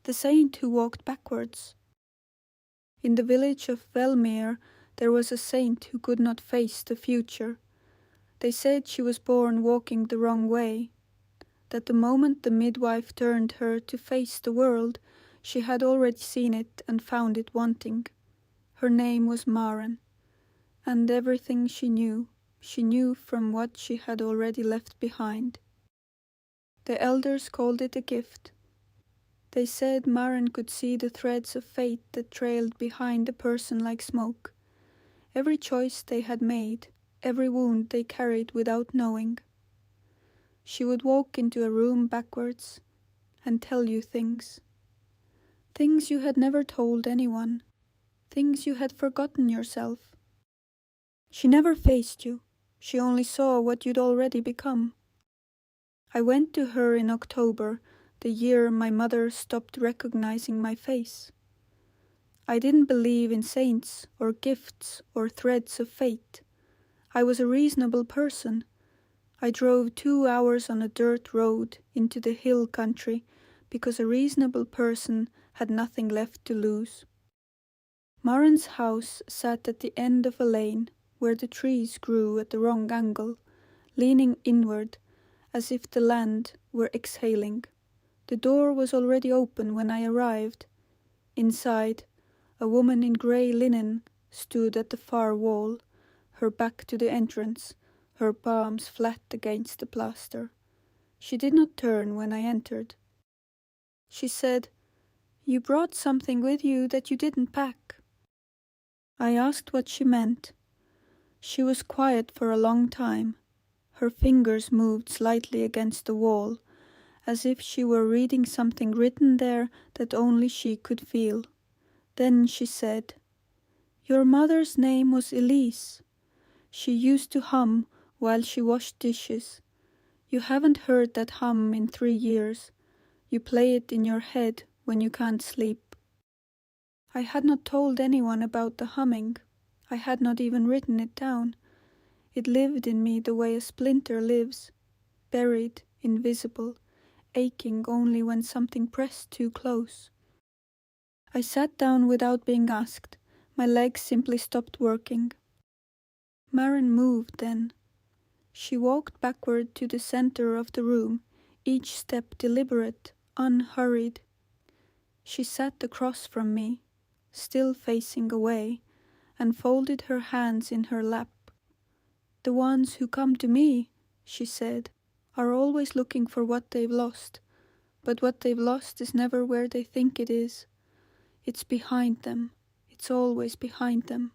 the saint who walked backwards. In the village of Velmere there was a saint who could not face the future. They said she was born walking the wrong way, that the moment the midwife turned her to face the world, she had already seen it and found it wanting. Her name was Maren, and everything she knew from what she had already left behind. The elders called it a gift. They said Maren could see the threads of fate that trailed behind a person like smoke. Every choice they had made, every wound they carried without knowing. She would walk into a room backwards and tell you things. Things you had never told anyone. Things you had forgotten yourself. She never faced you. She only saw what you'd already become. I went to her in October, the year my mother stopped recognizing my face. I didn't believe in saints or gifts or threads of fate. I was a reasonable person. I drove 2 hours on a dirt road into the hill country because a reasonable person had nothing left to lose. Maren's house sat at the end of a lane where the trees grew at the wrong angle, leaning inward as if the land were exhaling. The door was already open when I arrived. Inside, a woman in grey linen stood at the far wall, her back to the entrance, her palms flat against the plaster. She did not turn when I entered. She said, "You brought something with you that you didn't pack." I asked what she meant. She was quiet for a long time. Her fingers moved slightly against the wall, as if she were reading something written there that only she could feel. Then she said, "Your mother's name was Elise. She used to hum while she washed dishes. You haven't heard that hum in 3 years. You play it in your head when you can't sleep." I had not told anyone about the humming. I had not even written it down. It lived in me the way a splinter lives, buried, invisible, aching only when something pressed too close. I sat down without being asked. My legs simply stopped working. Maren moved then. She walked backward to the center of the room, each step deliberate, unhurried. She sat across from me, still facing away, and folded her hands in her lap. "The ones who come to me," she said, "are always looking for what they've lost, but what they've lost is never where they think it is. It's behind them. It's always behind them."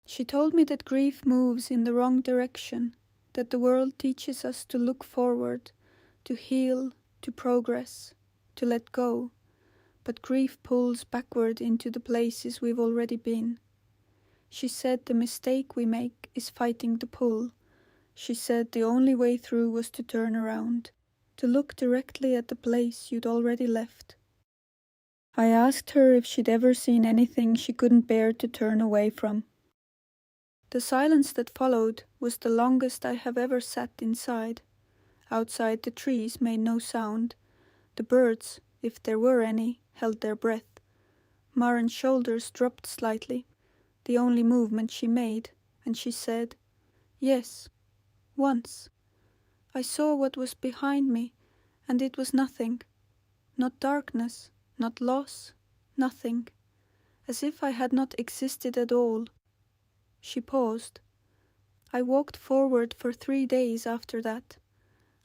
She told me that grief moves in the wrong direction, that the world teaches us to look forward, to heal, to progress, to let go, but grief pulls backward into the places we've already been. She said the mistake we make is fighting the pull. She said the only way through was to turn around, to look directly at the place you'd already left. I asked her if she'd ever seen anything she couldn't bear to turn away from. The silence that followed was the longest I have ever sat inside. Outside the trees made no sound. The birds, if there were any, held their breath. Maren's shoulders dropped slightly, the only movement she made, and she said, "Yes, once. I saw what was behind me, and it was nothing. Not darkness, not loss, nothing. As if I had not existed at all." She paused. I walked forward for 3 days after that.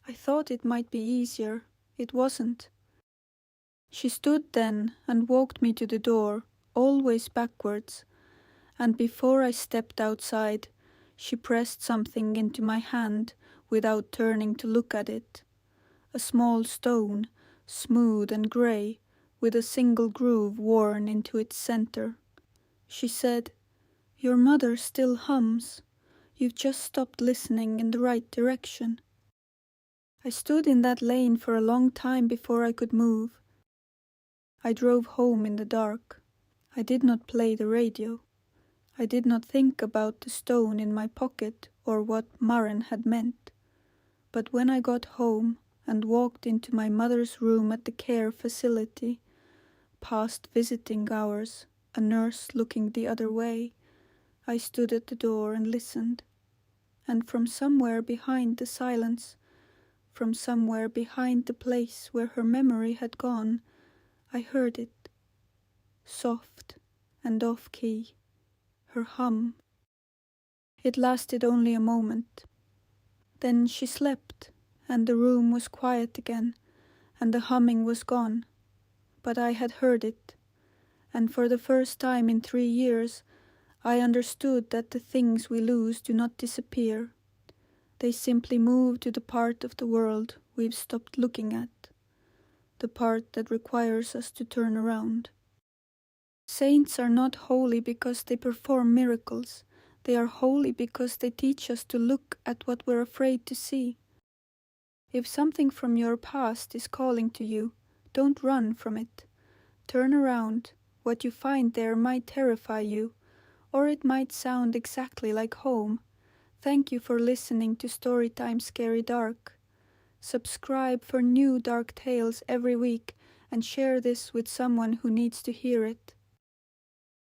I thought it might be easier. It wasn't. She stood then and walked me to the door, always backwards, and before I stepped outside, she pressed something into my hand without turning to look at it. A small stone, smooth and grey, with a single groove worn into its center. She said, "Your mother still hums. You've just stopped listening in the right direction." I stood in that lane for a long time before I could move. I drove home in the dark. I did not play the radio. I did not think about the stone in my pocket or what Maren had meant. But when I got home, and walked into my mother's room at the care facility. Past visiting hours, a nurse looking the other way, I stood at the door and listened. And from somewhere behind the silence, from somewhere behind the place where her memory had gone, I heard it, soft and off-key, her hum. It lasted only a moment. Then she slept, and the room was quiet again, and the humming was gone. But I had heard it, and for the first time in 3 years, I understood that the things we lose do not disappear. They simply move to the part of the world we've stopped looking at, the part that requires us to turn around. Saints are not holy because they perform miracles. They are holy because they teach us to look at what we're afraid to see. If something from your past is calling to you, don't run from it. Turn around. What you find there might terrify you, or it might sound exactly like home. Thank you for listening to Storytime Scary Dark. Subscribe for new dark tales every week and share this with someone who needs to hear it.